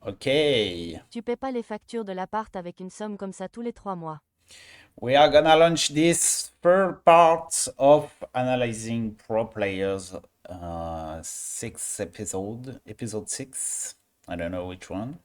Okay, Tu paies pas les factures de l'appart avec une somme comme ça tous les 3 mois. we are gonna launch this third part of analyzing pro players. Sixth episode, episode six. I don't know which one.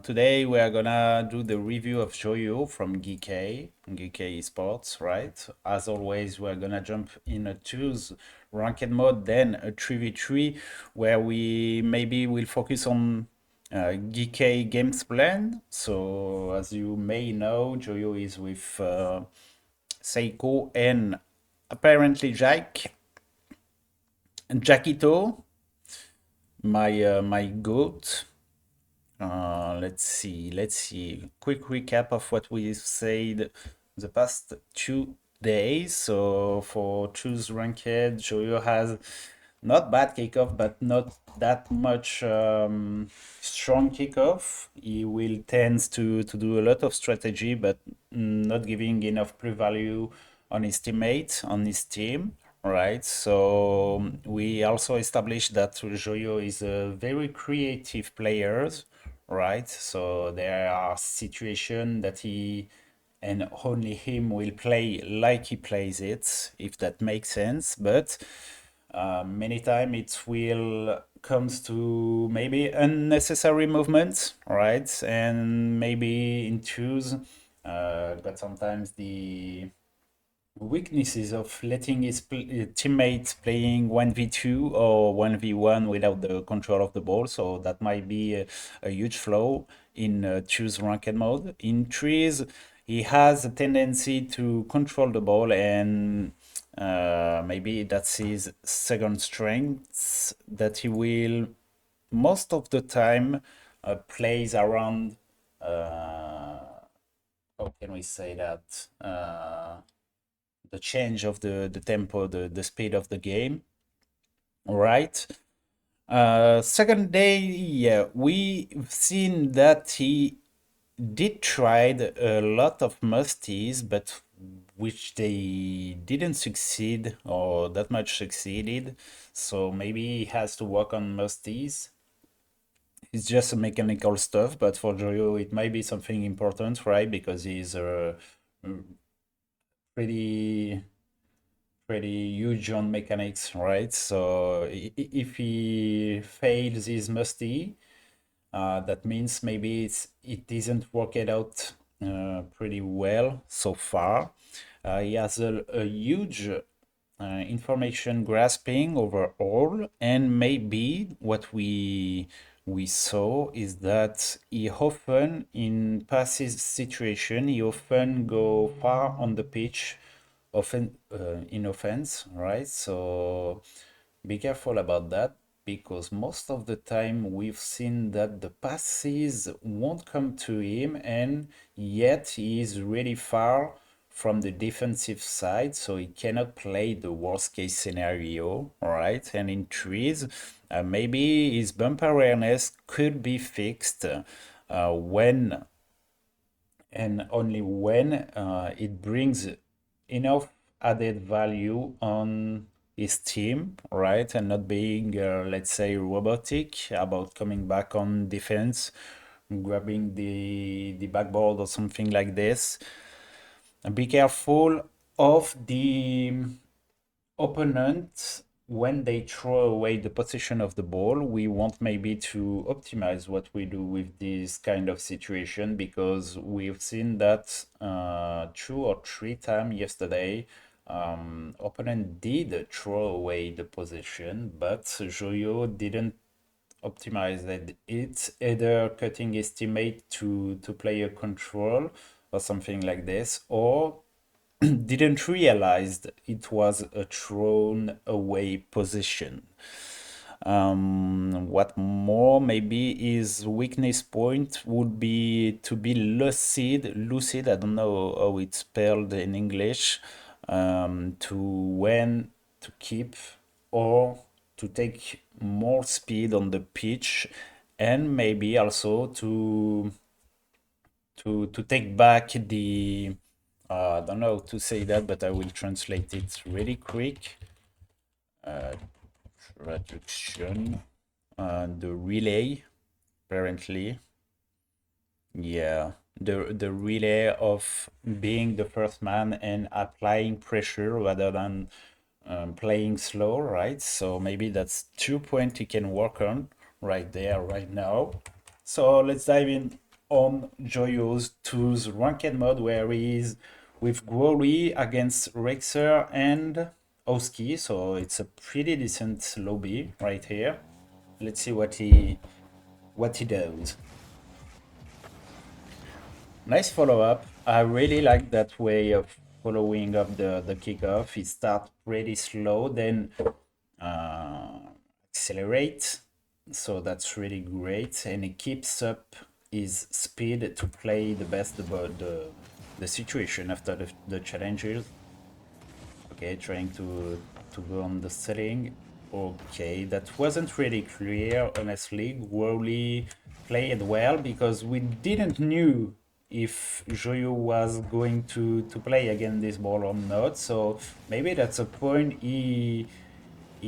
Today we are gonna do the review of Joyo from Geeky Esports, right? As always, we're gonna jump in a choose ranked mode, then a 3v3, where we maybe will focus on Geeky games plan. So as you may know, Joyo is with Seiko and apparently Jackito, my goat. Let's see. Quick recap of what we've said the past 2 days. So for choose ranked, Joyo has not bad kickoff, but not that much strong kickoff. He will tends to do a lot of strategy, but not giving enough pre-value on his teammate, on his team. Right, so we also established that Joyo is a very creative player, right? So there are situations that he and only him will play like he plays it, if that makes sense. But many times it will comes to maybe unnecessary movements, right? And maybe in twos, but sometimes the weaknesses of letting his teammates playing 1v2 or 1v1 without the control of the ball. So that might be a huge flaw in choose ranked mode. In trees, he has a tendency to control the ball, and maybe that's his second strength, that he will most of the time plays around how can we say that, the change of the tempo, the speed of the game. All right. Second day, yeah, we've seen that he did tried a lot of musties, but which they didn't succeed or that much succeeded. So maybe he has to work on musties. It's just a mechanical stuff, but for Joyo, it might be something important, right? Because he's pretty pretty huge on mechanics, right? So if he fails his musty, that means maybe it isn't worked out pretty well so far. He has a huge information grasping overall, and maybe what we saw is that he often in passive situation he often go far on the pitch, often in offense, right? So be careful about that, because most of the time we've seen that the passes won't come to him, and yet he is really far from the defensive side, so he cannot play the worst case scenario, right? And in trees, maybe his bump awareness could be fixed when and only when it brings enough added value on his team, right? And not being, let's say, robotic about coming back on defense, grabbing the backboard or something like this. And be careful of the opponent when they throw away the position of the ball. We want maybe to optimize what we do with this kind of situation, because we've seen that 2 or 3 times yesterday. Opponent did throw away the position, but Joyo didn't optimize that. It's either cutting his teammate to play a control or something like this, or didn't realize it was a thrown away position. What more, maybe his weakness point would be to be lucid, I don't know how it's spelled in English, to when to keep or to take more speed on the pitch, and maybe also to take back the I don't know how to say that, but I will translate it really quick. Uh, Traduction, the relay. apparently. Yeah, the relay of being the first man and applying pressure rather than playing slow, right? So maybe that's 2 points you can work on right there, right now. So let's dive in on Joyo's tools ranked mode where he is with Glory against Rexer and Oski. So it's a pretty decent lobby right here. Let's see what he does. Nice follow-up. I really like that way of following up the kickoff. He starts pretty slow, then uh, accelerate. So that's really great. And he keeps up his speed to play the best about the situation after the challenges. Okay, trying to go on the setting. Okay, that wasn't really clear, honestly. Wally played well because we didn't knew if Joyo was going to play again this ball or not. So maybe that's a point he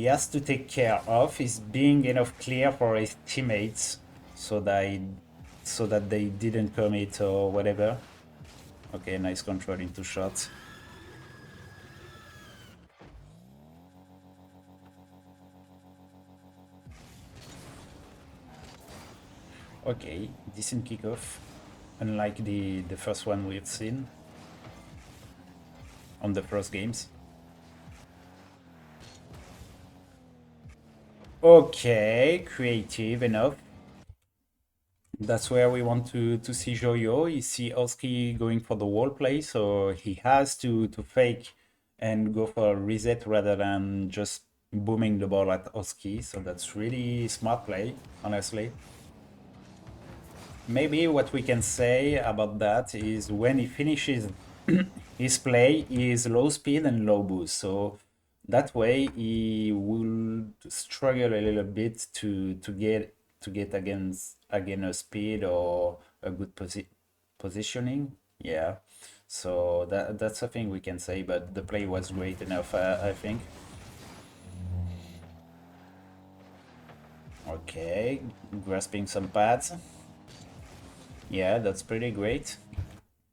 has to take care of, is being enough clear for his teammates so that they didn't commit or whatever. Okay, nice control into shots. Okay, decent kickoff, unlike the first one we've seen on the first games. Okay, creative enough. That's where we want to see Joyo. You see Oski going for the wall play, so he has to fake and go for a reset rather than just booming the ball at Oski. So that's really smart play, honestly. Maybe what we can say about that is when he finishes his play is low speed and low boost. So that way he will struggle a little bit to get again a speed or a good positioning. Yeah. So that's something we can say, but the play was great enough, I think. Okay, grasping some pads. Yeah, that's pretty great.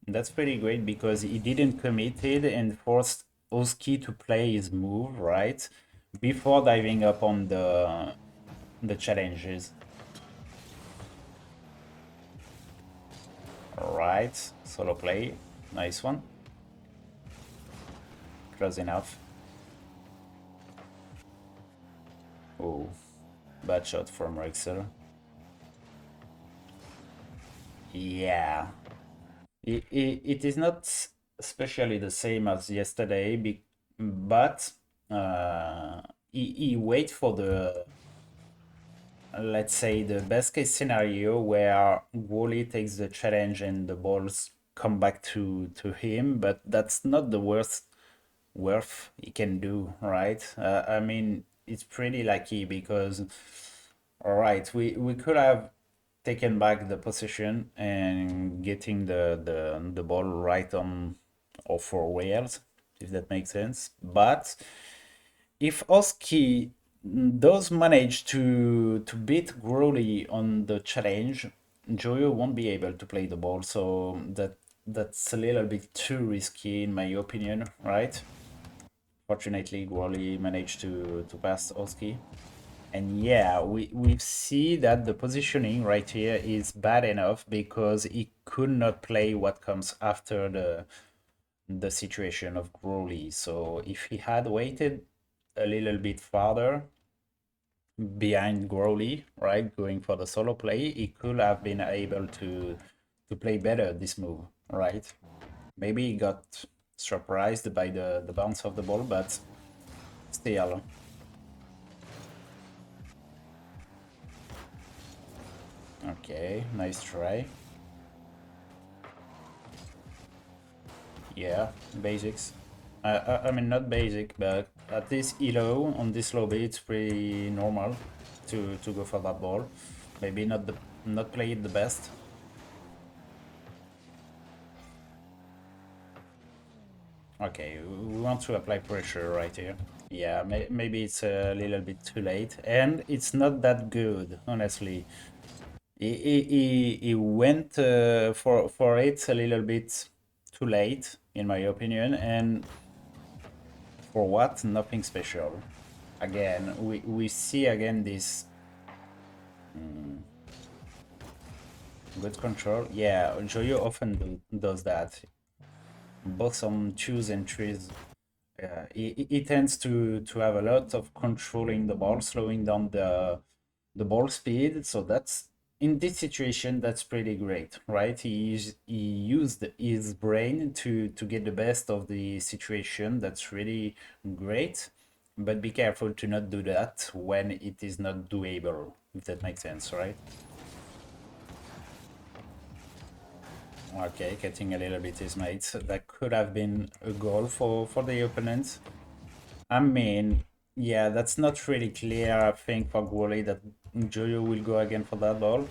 That's pretty great because he didn't commit it and forced Oski to play his move, right? Before diving up on the challenges. Alright, solo play. Nice one. Close enough. Oh, bad shot from Rexel. Yeah. It is not especially the same as yesterday, but he wait for the, let's say, the best case scenario where Wally takes the challenge and the balls come back to him, but that's not the worth he can do, right? I mean, it's pretty lucky because, all right, we could have taken back the position and getting the ball right on all four rails, if that makes sense. But if Oski does manage to beat Growly on the challenge, Joyo won't be able to play the ball, so that's a little bit too risky in my opinion, right? Fortunately, Growly managed to pass Oski. And yeah, we see that the positioning right here is bad enough because he could not play what comes after the situation of Growly. So if he had waited a little bit farther behind Growly, right, going for the solo play, he could have been able to play better this move, right? Maybe he got surprised by the bounce of the ball, but still. Okay, nice try. Yeah, basics. I mean, not basic, but at least ELO on this lobby, it's pretty normal to go for that ball. Maybe not play it the best. Okay, we want to apply pressure right here. Yeah, maybe it's a little bit too late, and it's not that good, honestly. He went for it a little bit too late, in my opinion, and for what? Nothing special. Again, we see again this good control. Yeah, Joyo often does that, both on twos and threes. He tends to have a lot of controlling the ball, slowing down the ball speed. So that's in this situation, that's pretty great, right? He used his brain to get the best of the situation. That's really great. But be careful to not do that when it is not doable, if that makes sense, right? Okay, getting a little bit his mates. That could have been a goal for the opponent. I mean, yeah, that's not really clear, I think, for Gully that Joyo will go again for that ball.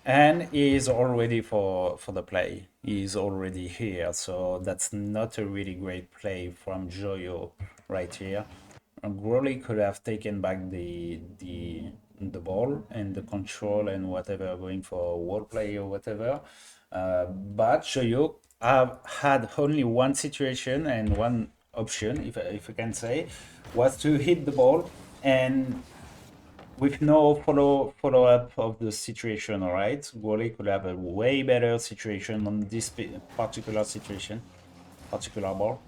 And he is all ready for the play. He is already here, so that's not a really great play from Joyo right here. Gurley could have taken back the ball and the control and whatever, going for wall play or whatever. But Joyo have had only one situation and one option, if I can say, was to hit the ball and with no follow up of the situation. All right, Gurley could have a way better situation on this particular situation, particular ball.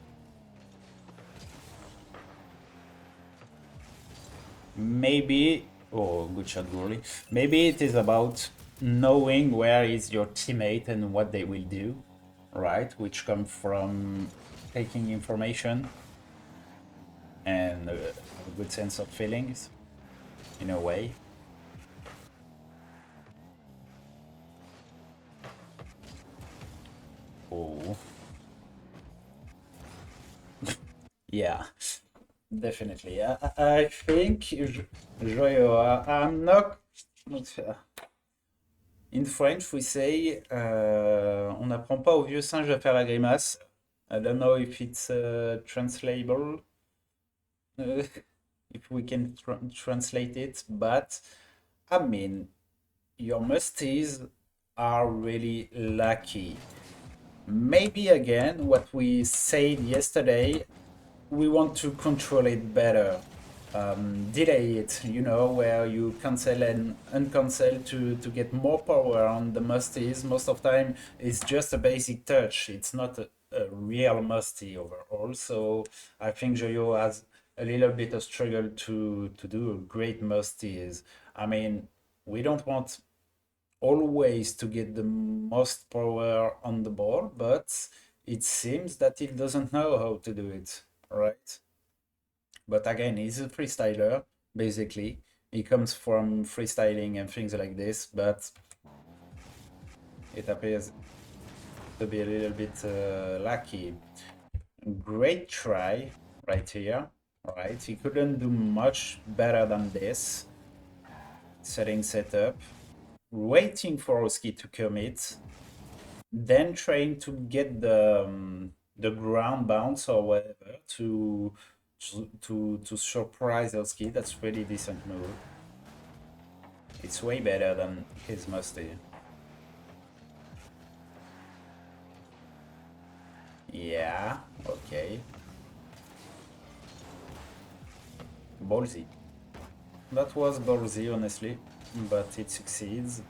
Maybe, oh, good shot, Gurley. Maybe it is about knowing where is your teammate and what they will do, right? Which come from taking information and a good sense of feelings, in a way. Oh, yeah, definitely. I think Joyo, I'm not. In French, we say on n'apprend pas au vieux singe à faire la grimace. I don't know if it's translatable, uh, if we can translate it, but I mean, your musties are really lucky. Maybe again, what we said yesterday, we want to control it better. Delay it, where you cancel and uncancel to get more power on the musties. Most of the time, it's just a basic touch. It's not a real musty overall. So I think Joyo has a little bit of struggle to do a great musties. I mean, we don't want always to get the most power on the ball, but it seems that he doesn't know how to do it, right? But again, he's a freestyler, basically. He comes from freestyling and things like this, but it appears to be a little bit lucky. Great try right here, right? He couldn't do much better than this. Setting setup, waiting for Oski to commit, then trying to get the ground bounce or whatever to surprise Oski. That's really decent move. It's way better than his musty. Yeah, okay. Ballsy. That was ballsy, honestly, but it succeeds.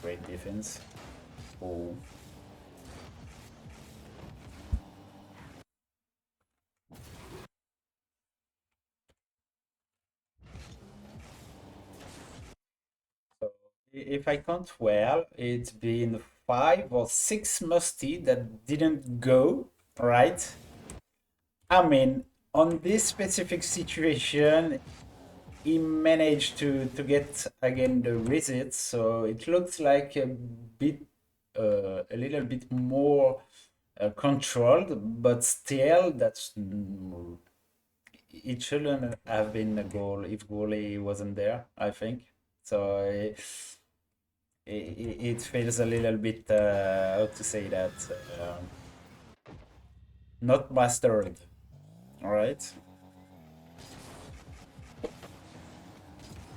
Great defense. Oh. So if I count well, it's been 5 or 6 musty that didn't go, right? I mean, on this specific situation, he managed to get again the reset, so it looks like a little bit more controlled, but still, it shouldn't have been a goal if goalie wasn't there, I think. So it feels a little bit, how to say that, not mastered, all right?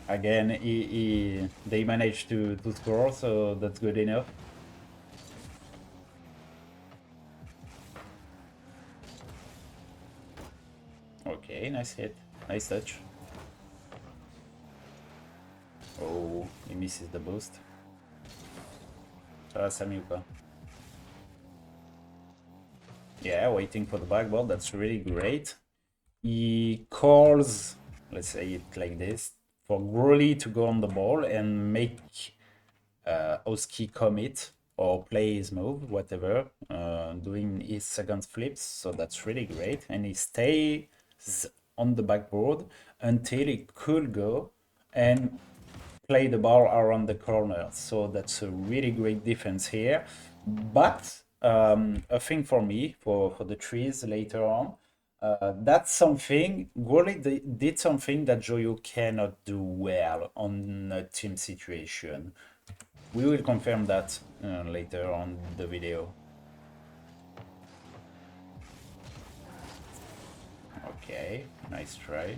Again, they managed to score, so that's good enough. Okay, nice hit. Nice touch. Oh, he misses the boost. Samyuka. Yeah, waiting for the back ball. That's really great. He calls, let's say it like this, for Growly to go on the ball and make Oski commit or play his move, whatever, doing his second flips. So that's really great. And he stays on the backboard until he could go and play the ball around the corner. So that's a really great defense here. But a thing for me, for the trees later on, that's something, Gurley did something that Joyo cannot do well on a team situation. We will confirm that later on the video. Okay, nice try.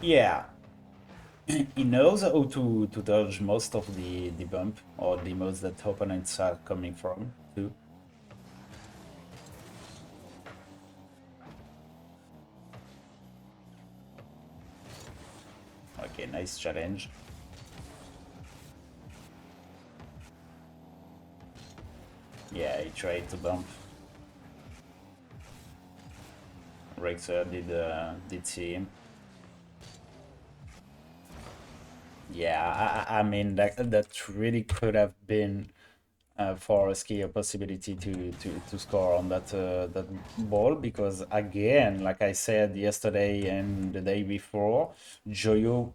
Yeah, he knows how to dodge most of the bump or the moves that opponents are coming from too. Okay, nice challenge. Yeah, he tried to bump. Rexer did see him. Yeah, I mean that really could have been for Ski a possibility to score on that ball, because again, like I said yesterday and the day before, Joyo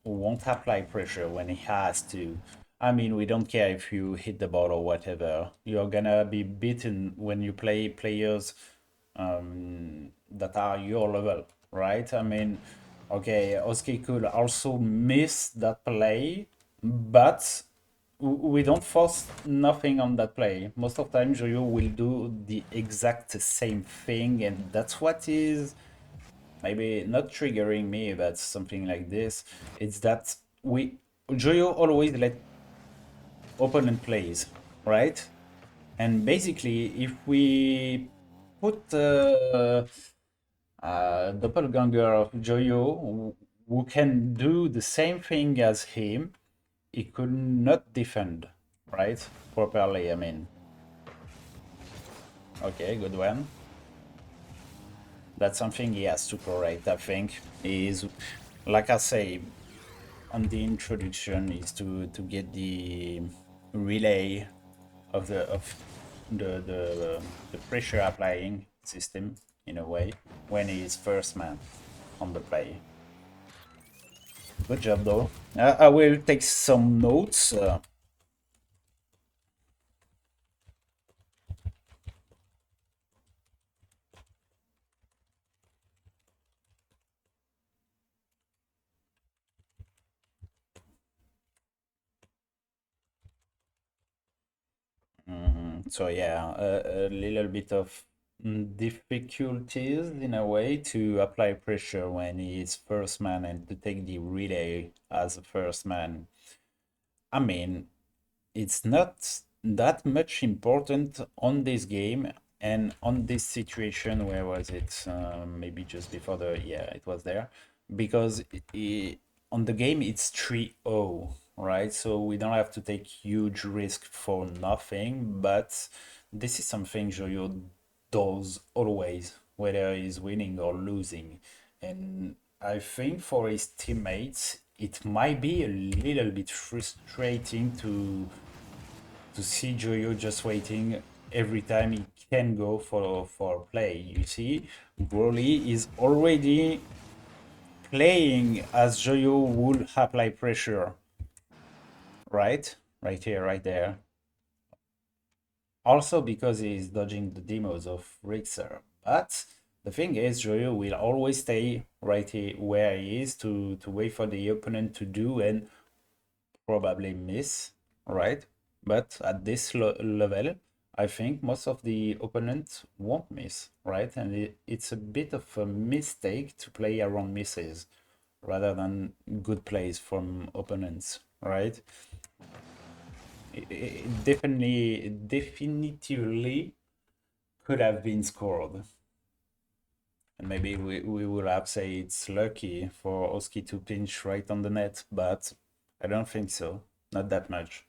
won't apply pressure when he has to. I mean, we don't care if you hit the ball or whatever. You're gonna be beaten when you play players that are your level, right? I mean, okay, Oski could also miss that play, but we don't force nothing on that play. Most of the time, Joyo will do the exact same thing, and that's what is maybe not triggering me, but something like this. It's that Joyo always let opponent plays, right? And basically, if we put doppelganger of Joyo who can do the same thing as him, he could not defend, right? Properly, I mean. Okay, good one. That's something he has to correct, I think. Is, like I say, on the introduction, is to get the relay of the pressure applying system in a way when he is first man on the play. Good job though. I will take some notes. So yeah, a little bit of difficulties in a way to apply pressure when he is first man and to take the relay as a first man. I mean, it's not that much important on this game and on this situation. Where was it? Maybe just before the, yeah, it was there, because on the game it's 3-0, right? So we don't have to take huge risk for nothing, but this is something Joyo does always, whether he's winning or losing. And I think for his teammates, it might be a little bit frustrating to see Joyo just waiting every time he can go for play. You see, Broly is already playing as Joyo would apply pressure, right? Right here, right there. Also because he's dodging the demos of Rixer. But the thing is, Joyo will always stay right here where he is to wait for the opponent to do and probably miss, right? But at this level, I think most of the opponents won't miss, right? And it's a bit of a mistake to play around misses rather than good plays from opponents, right? It definitively could have been scored. And maybe we will have say it's lucky for Oski to pinch right on the net, but I don't think so. Not that much.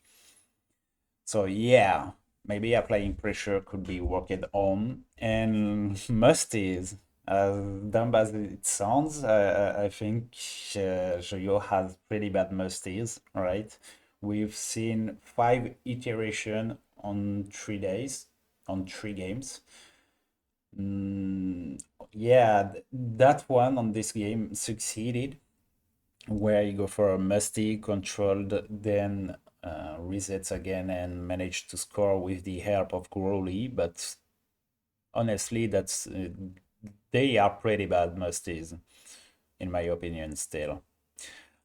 So yeah, maybe applying pressure could be worked on. And musties, as dumb as it sounds, I think Joyo has pretty bad musties, right? We've seen 5 iteration on 3 days, on 3 games. Yeah, that one on this game succeeded, where you go for a musty, controlled, then resets again and manage to score with the help of Growly. But honestly, that's they are pretty bad musties, in my opinion, still.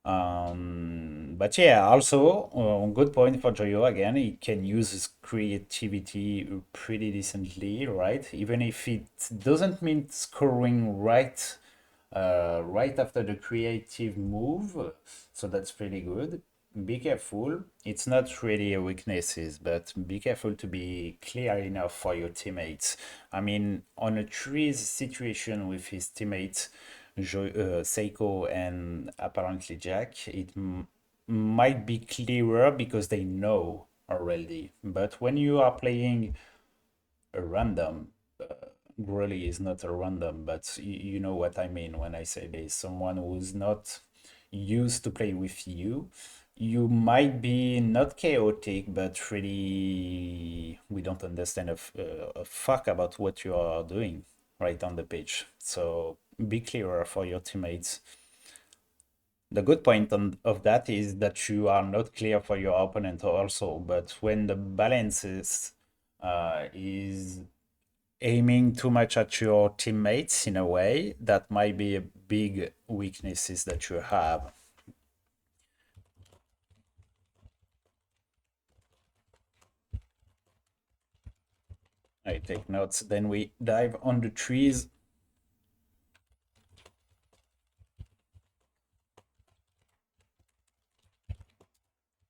But yeah, also good point for Joyo again. He can use his creativity pretty decently, right? Even if it doesn't mean scoring right after the creative move, so that's pretty good. Be careful. It's not really a weaknesses, but be careful to be clear enough for your teammates. I mean, on a trees situation with his teammates, Seiko and apparently Jack, it might be clearer because they know already. But when you are playing a random, really is not a random, but you know what I mean when I say this. Someone who's not used to play with you, you might be not chaotic, but really we don't understand a fuck about what you are doing right on the pitch. So be clearer for your teammates. The good point of that is that you are not clear for your opponent also, but when the balance is aiming too much at your teammates in a way, that might be a big weaknesses that you have. I take notes. Then we dive on the trees.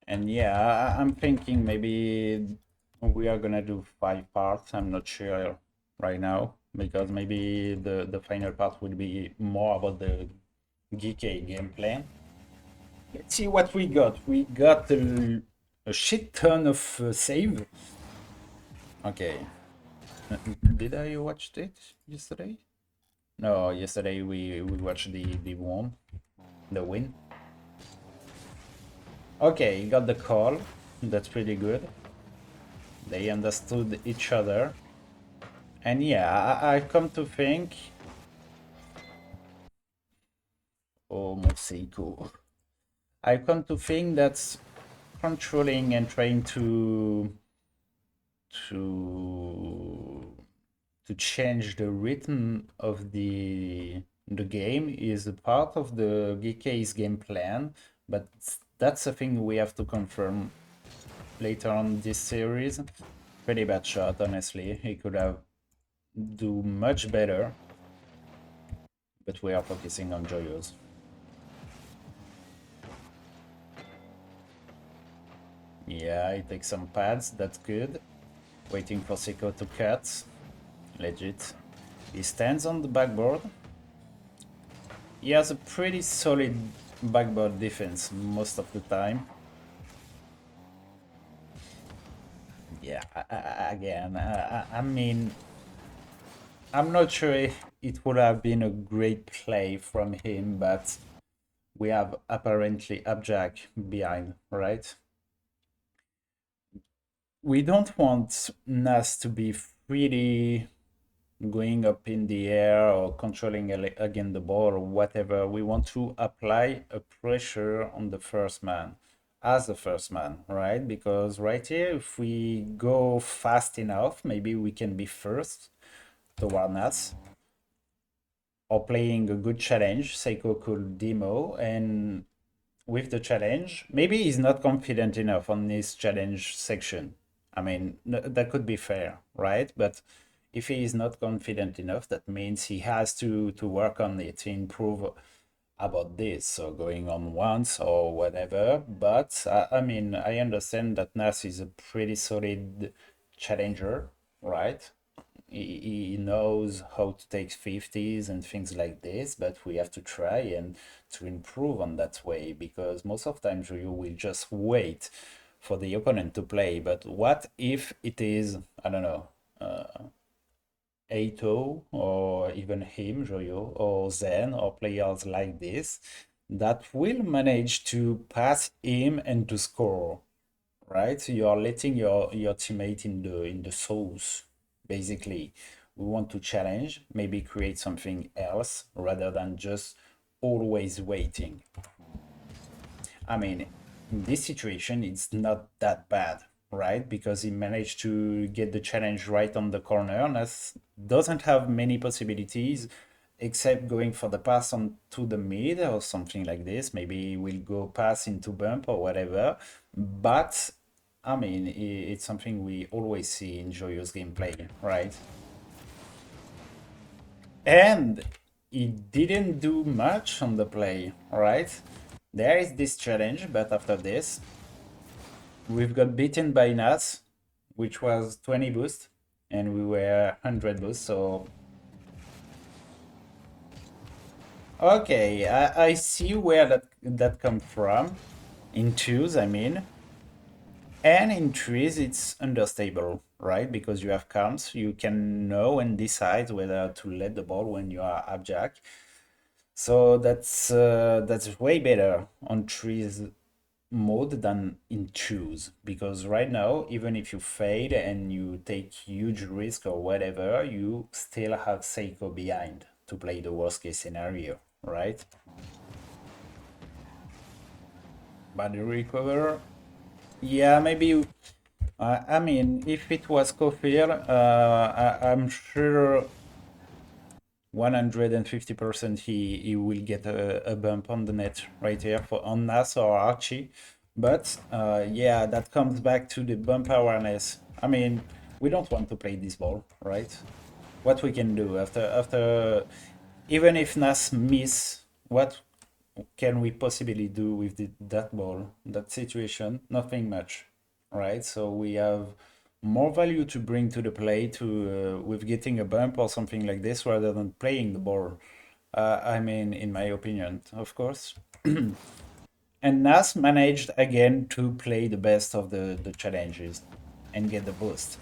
And yeah, I'm thinking maybe we are gonna do 5 parts. I'm not sure right now because maybe the final part will be more about the GK gameplay. Let's see what we got. We got a shit ton of save. Okay. Did I watch it yesterday? No, yesterday we watched the win. Okay, got the call. That's pretty good. They understood each other. And yeah, I come to think. Oh, Mexico. I come to think that controlling and trying to to change the rhythm of the game is a part of the GK's game plan, but that's a thing we have to confirm later on this series. Pretty bad shot, honestly. He could have do much better, but we are focusing on Joyos. Yeah, he takes some pads, that's good. Waiting for Siko to cut. Legit. He stands on the backboard. He has a pretty solid backboard defense most of the time. Yeah, again, I mean, I'm not sure if it would have been a great play from him, but we have apparently Abjack behind, right? We don't want Nas to be freely going up in the air or controlling again the ball or whatever. We want to apply a pressure on the first man as the first man, right? Because right here, if we go fast enough, maybe we can be first toward Nas or playing a good challenge. Seiko could demo, and with the challenge, maybe he's not confident enough on this challenge section. I mean, that could be fair, right? But if he is not confident enough, that means he has to work on it to improve about this. So going on once or whatever. But I mean, I understand that Nas is a pretty solid challenger, right? He knows how to take 50s and things like this, but we have to try and to improve on that way because most of times you will just wait for the opponent to play. But what if it is, I don't know, Aito or even him, Joyo, or Zen, or players like this that will manage to pass him and to score, right? So you are letting your teammate in the sauce, basically. We want to challenge, maybe create something else rather than just always waiting. I mean, in this situation, it's not that bad, right? Because he managed to get the challenge right on the corner. Nas doesn't have many possibilities except going for the pass on to the mid or something like this. Maybe we'll go pass into bump or whatever. But I mean, it's something we always see in Joyo's gameplay, right? And he didn't do much on the play, right? There is this challenge, but after this, we've got beaten by Nas, which was 20 boost, and we were 100 boost, so... Okay, I see where that comes from. In twos, I mean. And in threes, it's understable, right? Because you have comps, you can know and decide whether to let the ball when you are upjack. So that's way better on threes mode than in twos, because right now, even if you fade and you take huge risk or whatever, you still have Seiko behind to play the worst case scenario, right? But the recover, yeah, maybe. I mean, if it was Kofir, I'm sure 150% he will get a bump on the net right here for on Nas or Archie. But yeah, that comes back to the bump awareness. I mean, we don't want to play this ball, right? What we can do after even if Nas miss, what can we possibly do with that ball, that situation? Nothing much, right? So we have more value to bring to the play to with getting a bump or something like this rather than playing the ball. I mean, in my opinion, of course. And Nas managed again to play the best of the challenges and get the boost.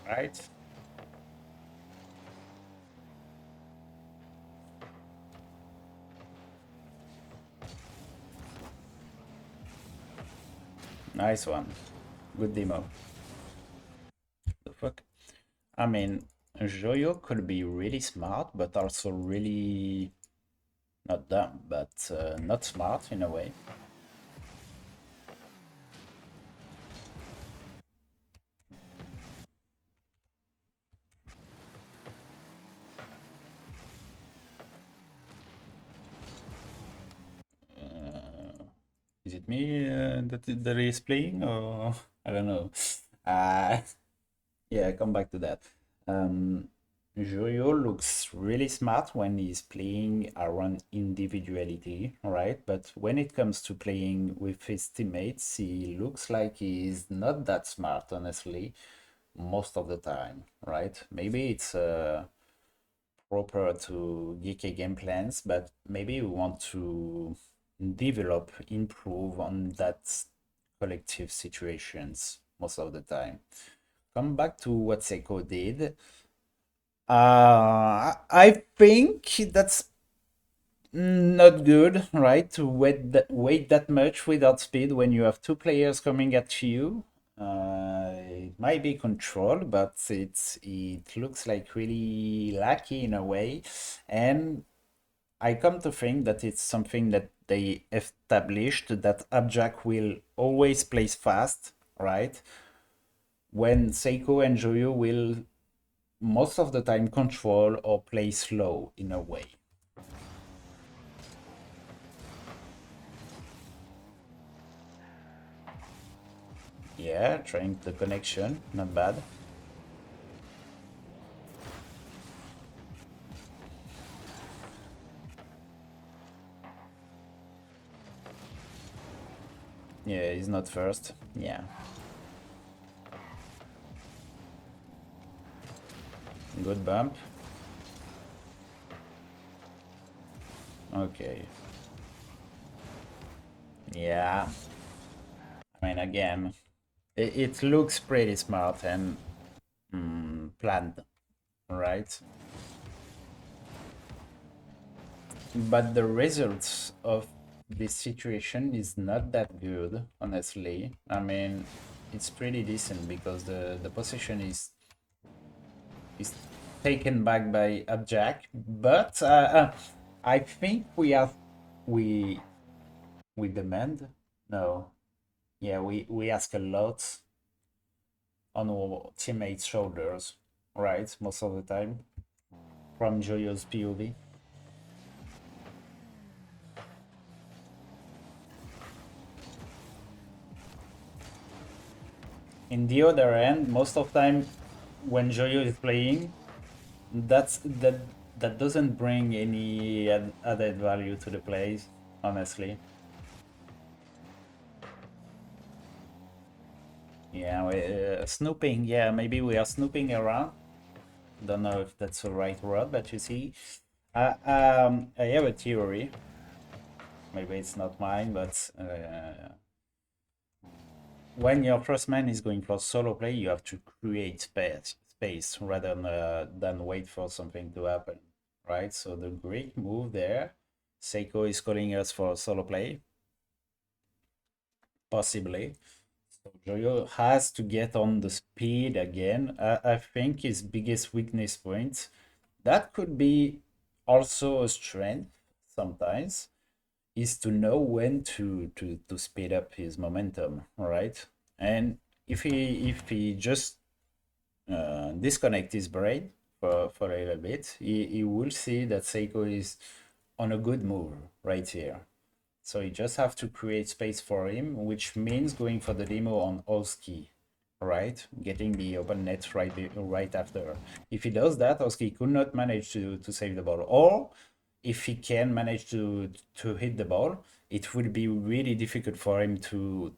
Right? Nice one. Good demo. The fuck? I mean, Joyo could be really smart, but also really not dumb, but not smart in a way. Is it me that is playing, or I don't know? Uh, yeah, come back to that. Um, Joyo looks really smart when he's playing around individuality, right? But when it comes to playing with his teammates, he looks like he's not that smart, honestly, most of the time, right? Maybe it's proper to GK game plans, but maybe we want to develop, improve on that collective situations most of the time. Come back to what Seiko did. I think that's not good, right? To wait that much without speed when you have two players coming at you. It might be controlled, but it looks like really lucky in a way. And I come to think that it's something that they established that Abjack will always plays fast, right? When Seiko and Joyo will most of the time control or play slow in a way. Yeah, trying the connection, not bad. Yeah, he's not first. Yeah. Good bump. Okay. Yeah. I mean, again, it looks pretty smart and planned, right? But the results of this situation is not that good, honestly. I mean, it's pretty decent because the position is taken back by Abjack, but I think we we demand no, yeah, we ask a lot on our teammates' shoulders, right? Most of the time from Joyo's POV. In the other end, most of time when Joyo is playing, that's that doesn't bring any added value to the plays, honestly. Yeah, snooping. Yeah, maybe we are snooping around. Don't know if that's the right word, but you see, I have a theory. Maybe it's not mine, but when your first man is going for solo play, you have to create space rather than wait for something to happen, right? So the great move there, Seiko is calling us for solo play, possibly. So Joyo has to get on the speed again. I think his biggest weakness point. That could be also a strength sometimes, is to know when to speed up his momentum, right? And if he just disconnect his brain for a little bit, he will see that Seiko is on a good move right here. So you just have to create space for him, which means going for the demo on Oski, right? Getting the open net right after. If he does that, Oski could not manage to save the ball. Or if he can manage to hit the ball, it will be really difficult for him to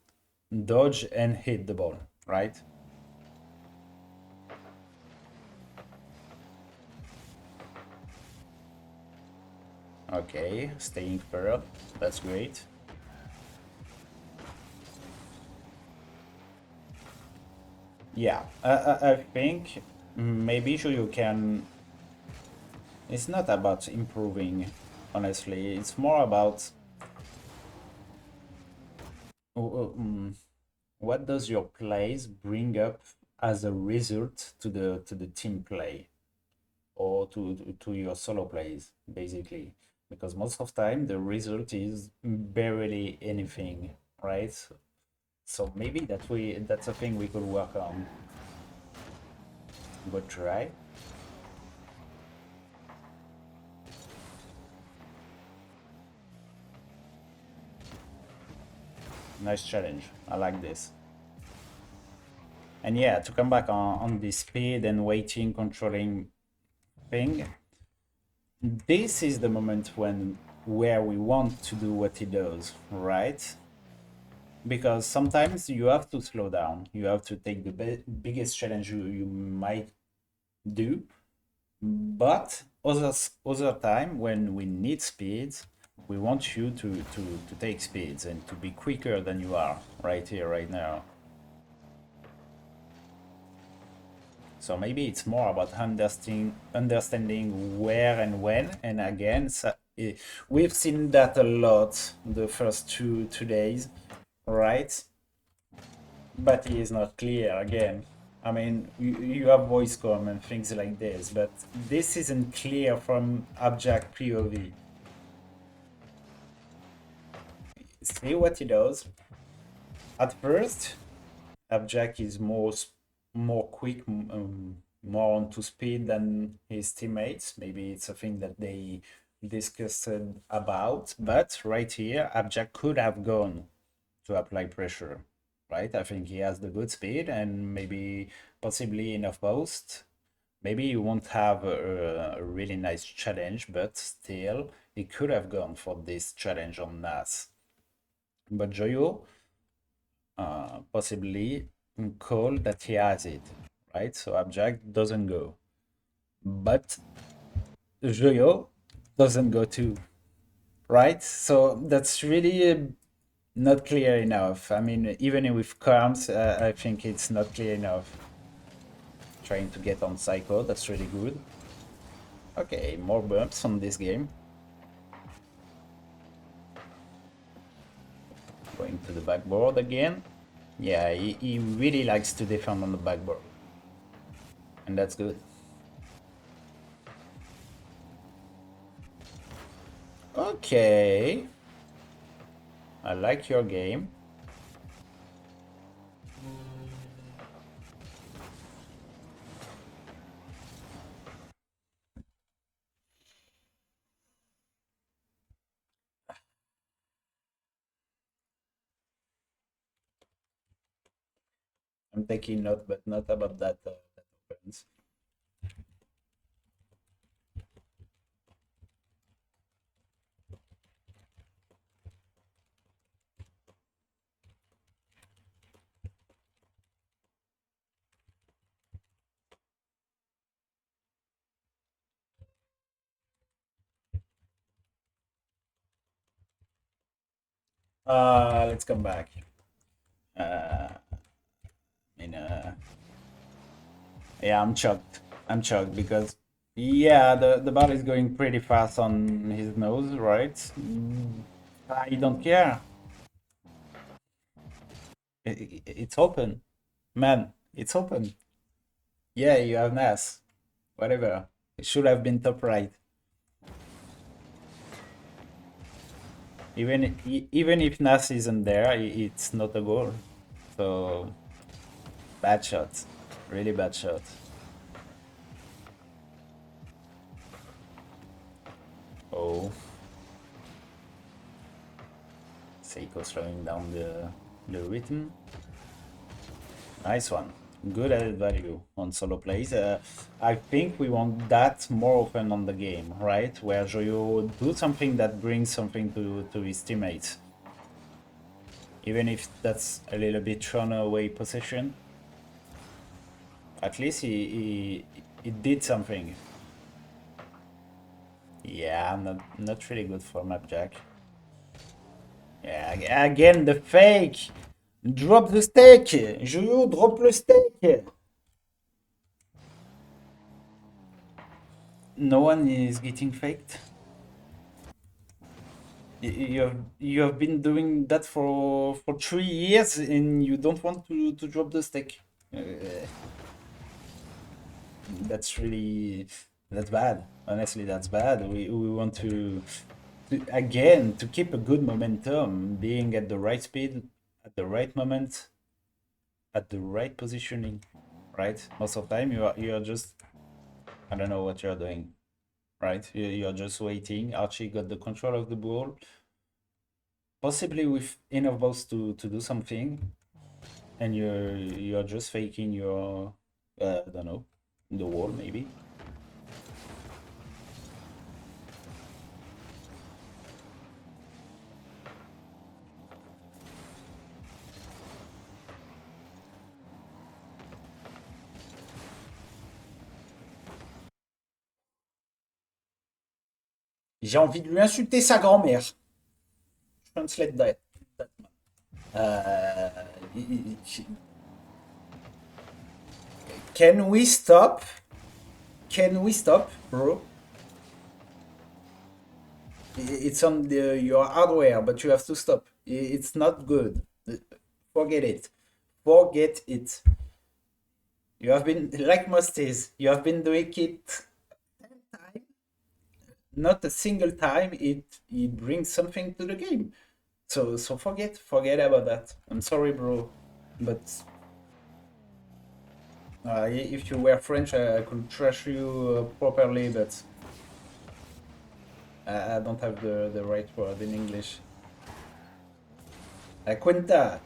dodge and hit the ball, right? Okay, staying third. That's great. Yeah, I think maybe you can. It's not about improving, honestly. It's more about what does your plays bring up as a result to the team play or to your solo plays, basically. Because most of time the result is barely anything, right? So maybe that's a thing we could work on. Good try. Nice challenge. I like this. And yeah, to come back on the speed and waiting, controlling thing, this is the moment where we want to do what he does, right? Because sometimes you have to slow down. You have to take the biggest challenge you might do. But other time when we need speeds, we want you to take speeds and to be quicker than you are right here, right now. So maybe it's more about understanding where and when. And again, we've seen that a lot the first two days, right? But it is not clear again. I mean, you have voice com and things like this, but this isn't clear from abstract POV. See what he does. At first, abstract is more quick, more onto speed than his teammates. Maybe it's a thing that they discussed about. But right here, abstract could have gone to apply pressure. right? I think he has the good speed and maybe possibly enough boost. Maybe you won't have a really nice challenge, but still, he could have gone for this challenge on NAS. But Joyo possibly call that he has it, right? So Abject doesn't go. But Joyo doesn't go too, right? So that's really not clear enough. I mean, even with comms, I think it's not clear enough. Trying to get on Psycho, that's really good. Okay, more bumps on this game. Going to the backboard again. Yeah, he really likes to defend on the backboard. And that's good. Okay. I like your game. I'm taking note, but not about that opens. Let's come back. I mean, yeah, I'm shocked. I'm shocked because, yeah, the ball is going pretty fast on his nose, right? I don't care. It's open. Man, it's open. Yeah, you have NAS. Whatever. It should have been top right. Even if NAS isn't there, it's not a goal. So bad shot. Really bad shot. Oh. Seiko slowing down the rhythm. Nice one. Good added value on solo plays. I think we want that more often on the game, right? Where Joyo do something that brings something to his teammates. Even if that's a little bit thrown away possession. At least he did something. Yeah, not really good for Mapjack. Yeah, again the fake. Drop the steak. Joyo, drop le steak. No one is getting faked. You have been doing that for 3 years and you don't want to drop the steak. Uh, that's bad. Honestly, that's bad. We want again to keep a good momentum, being at the right speed, at the right moment, at the right positioning, right? Most of the time you are just, I don't know what you're doing, right? You're just waiting. Archie got the control of the ball, possibly with enough balls to do something, and you're just faking your, I don't know, the wall maybe. J'ai envie de lui insulter sa grand-mère. Translate that. Uh, can we stop? Can we stop, bro? It's on your hardware, but you have to stop. It's not good. Forget it. Forget it. You have been, like Musties, you have been doing it 10 times. Not a single time it brings something to the game. So forget about that. I'm sorry, bro, but if you were French, I could trash you properly, but I don't have the right word in English. Cuenta.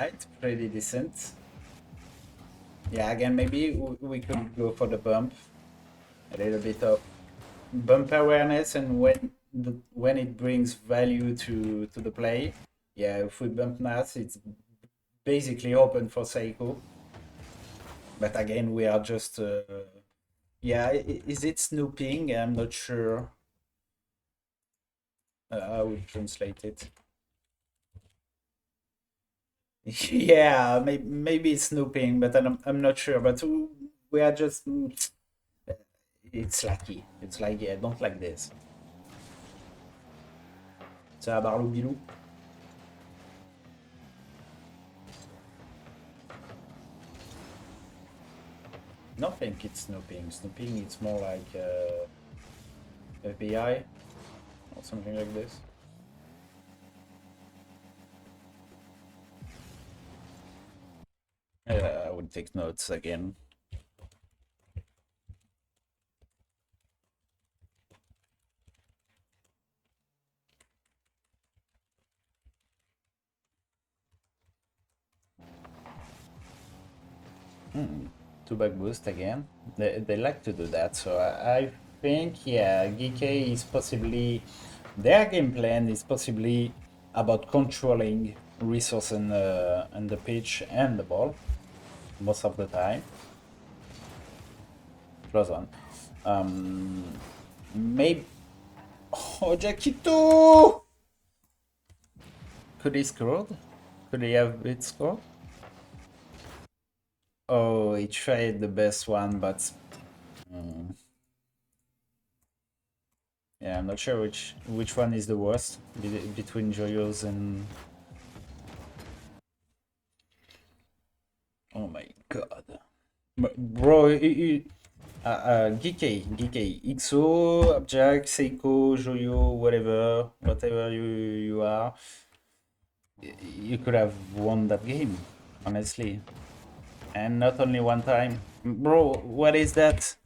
Alright, pretty decent. Yeah, again, maybe we could go for the bump. A little bit of bump awareness, and when it brings value to the play. Yeah, if we bump Nats, it's basically open for Seiko. But again, we are just yeah, is it snooping? I'm not sure. I would translate it. Yeah, maybe it's snooping, but I'm not sure. But we are just it's lucky. It's like, yeah, don't like this. Ça va, Barlou Bilou? I don't think it's snooping. Snooping, it's more like FBI or something like this. I would take notes again. Two back boost again. They like to do that, so I think, yeah, GK is possibly, their game plan is possibly about controlling resource and the pitch and the ball most of the time. Close one. Maybe. Oh, Jackito! Could he scored? Could he have it scored? Oh, he tried the best one, but yeah, I'm not sure which one is the worst between Joyo's and. Oh my god, bro! GK, XO, Abjack, Seiko, Joyo, whatever you are, you could have won that game, honestly, and not only one time, bro. What is that?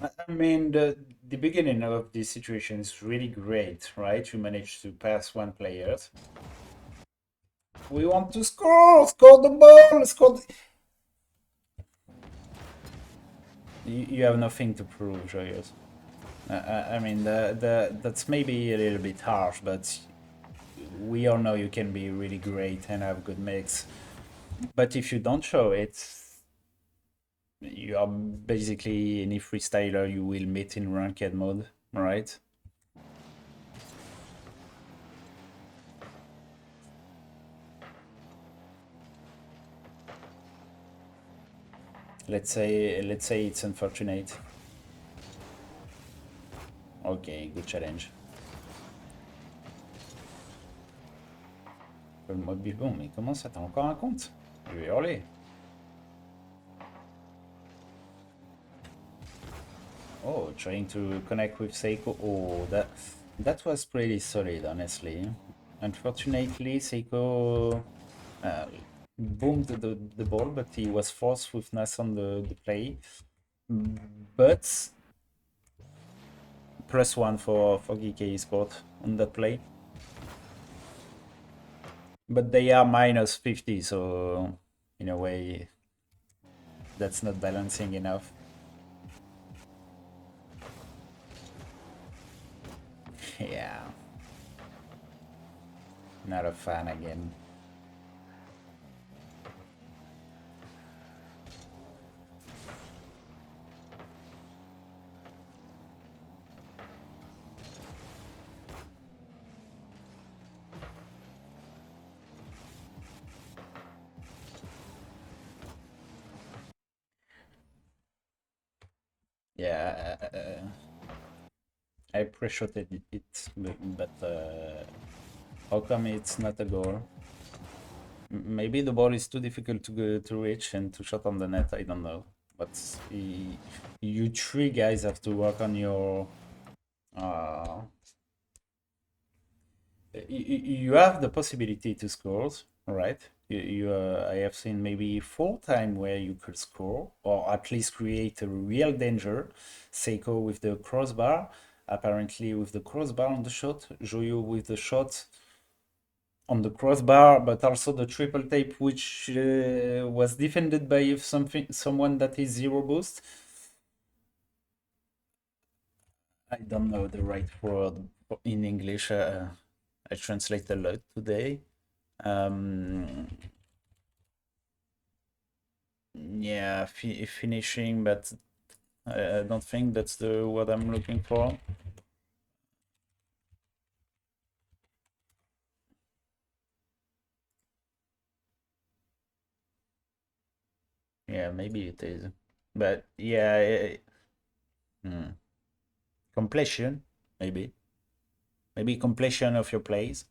I mean, the beginning of this situation is really great, right? You managed to pass one player. We want to score! Score the ball! Score! You have nothing to prove, Joyous. I mean, that's maybe a little bit harsh, but we all know you can be really great and have good mix. But if you don't show it, you are basically any freestyler you will meet in ranked mode, right? Let's say it's unfortunate. Ok, good challenge. Le mode Bilbon, mais comment ça, t'as encore un compte? Je vais hurler. Oh, trying to connect with Seiko. Oh, that was pretty solid, honestly. Unfortunately, Seiko boomed the ball, but he was forced with Nas on the play. But +1 for GK scored on that play. But they are -50, so in a way, that's not balancing enough. Yeah. Not a fan again. Yeah, I pre-shotted it, but how come it's not a goal? Maybe the ball is too difficult to reach and to shot on the net, I don't know. But you three guys have to work on your... you have the possibility to score, right? I have seen maybe 4 times where you could score, or at least create a real danger. Seiko with the crossbar. apparently with the crossbar on the shot, Joyo with the shot on the crossbar, but also the triple tape, which was defended by someone that is zero boost. I don't know the right word in English. I translate a lot today. Um, yeah, finishing, but I don't think that's the word I'm looking for. Yeah, maybe it is, but yeah, completion, maybe completion of your plays.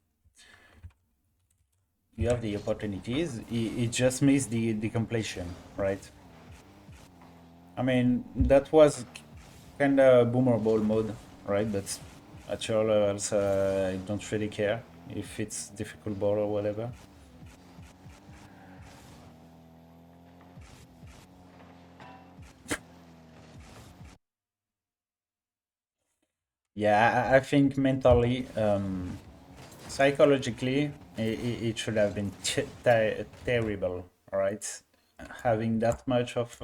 You have the opportunities. It just missed the completion, right? I mean, that was kind of boomer ball mode, right? But at your levels, I don't really care if it's difficult ball or whatever. Yeah, I think mentally, psychologically, it should have been terrible, right? Having that much of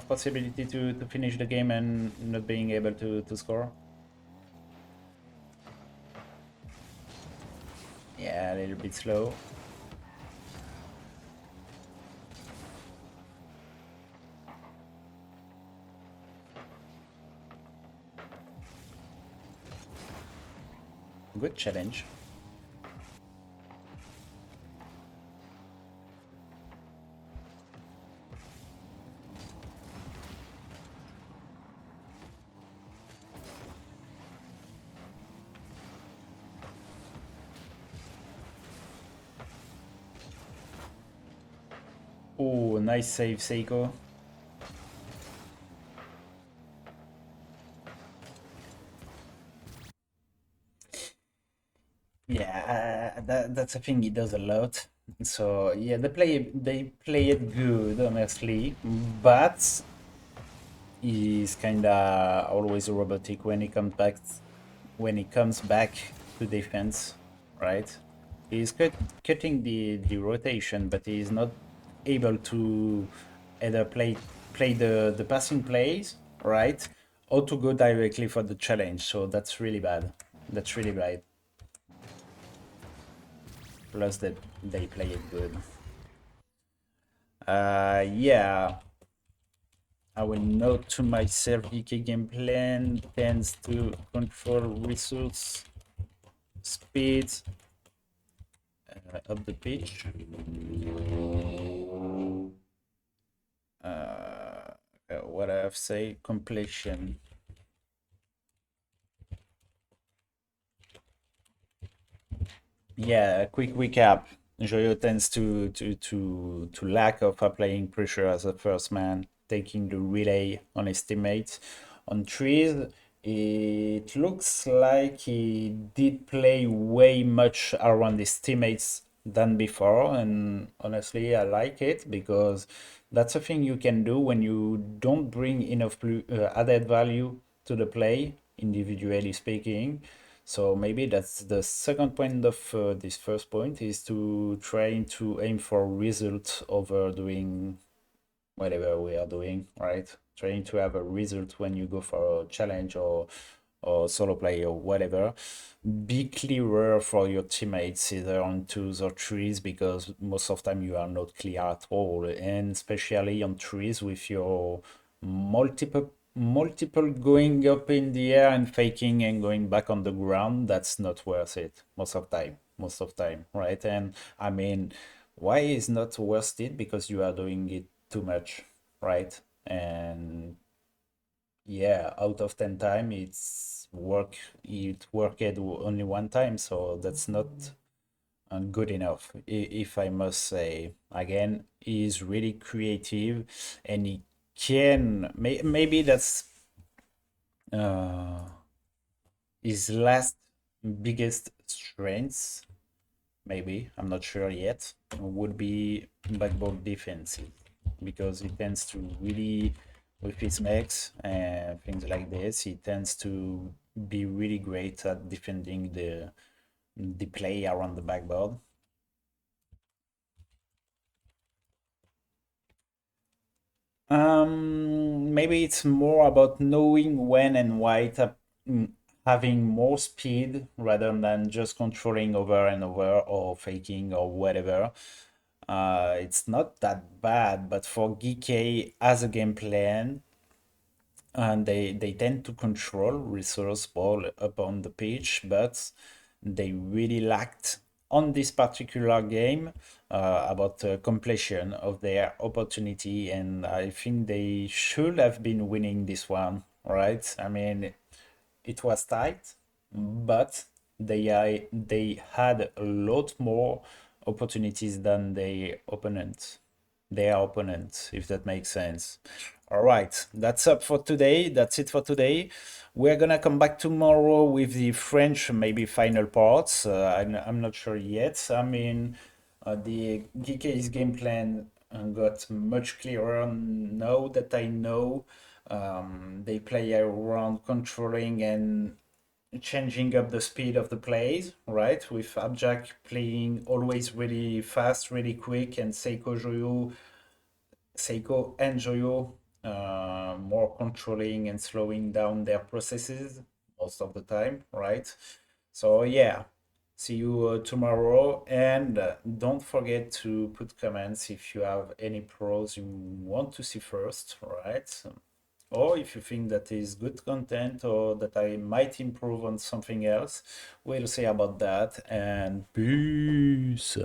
possibility to finish the game and not being able to score. Yeah, a little bit slow. Good challenge. Oh, nice save, Seiko. Yeah, that's a thing he does a lot. So yeah, they play it good, honestly, but he's kinda always robotic when he comes back to defense, right? He's cutting the rotation, but he's not able to either play the passing plays, right? Or to go directly for the challenge. So that's really bad. That's really bad. Plus that they play it good. Yeah. I will note to myself EK game plan tends to control resource speed of the pitch. What I have say completion. Yeah, a quick recap. Joyo tends to lack of applying pressure as a first man, taking the relay on his teammates. On trees, it looks like he did play way much around his teammates than before, and honestly, I like it because that's a thing you can do when you don't bring enough added value to the play, individually speaking. So maybe that's the second point of this first point is to trying to aim for result over doing whatever we are doing, right? Trying to have a result when you go for a challenge or solo play or whatever. Be clearer for your teammates either on twos or threes because most of the time you are not clear at all, and especially on threes with your multiple going up in the air and faking and going back on the ground. That's not worth it most of time, right? And I mean, why is not worth it? Because you are doing it too much, right? And yeah, out of 10 time it worked only one time, so that's not good enough, if I must say. Again, he's really creative and he maybe that's uh his last biggest strengths, maybe, I'm not sure yet, would be backboard defensive because he tends to really with his mechs and things like this. He tends to be really great at defending the play around the backboard. Maybe it's more about knowing when and why having more speed rather than just controlling over and over or faking or whatever. It's not that bad, but for GK as a game plan, and they tend to control resource ball up on the pitch, but they really lacked on this particular game about completion of their opportunity, and I think they should have been winning this one, right? I mean, it was tight, but they had a lot more opportunities than their opponent, if that makes sense. All right, that's up for today. That's it for today. We're gonna come back tomorrow with the French, maybe final parts. I'm not sure yet. I mean, the GK's game plan got much clearer now that I know they play around controlling and changing up the speed of the plays, right? With Abjack playing always really fast, really quick, and Seiko and Joyo more controlling and slowing down their processes most of the time, right? So yeah, see you tomorrow, and don't forget to put comments if you have any pros you want to see first, right? Or if you think that is good content or that I might improve on something else, we'll see about that, and peace.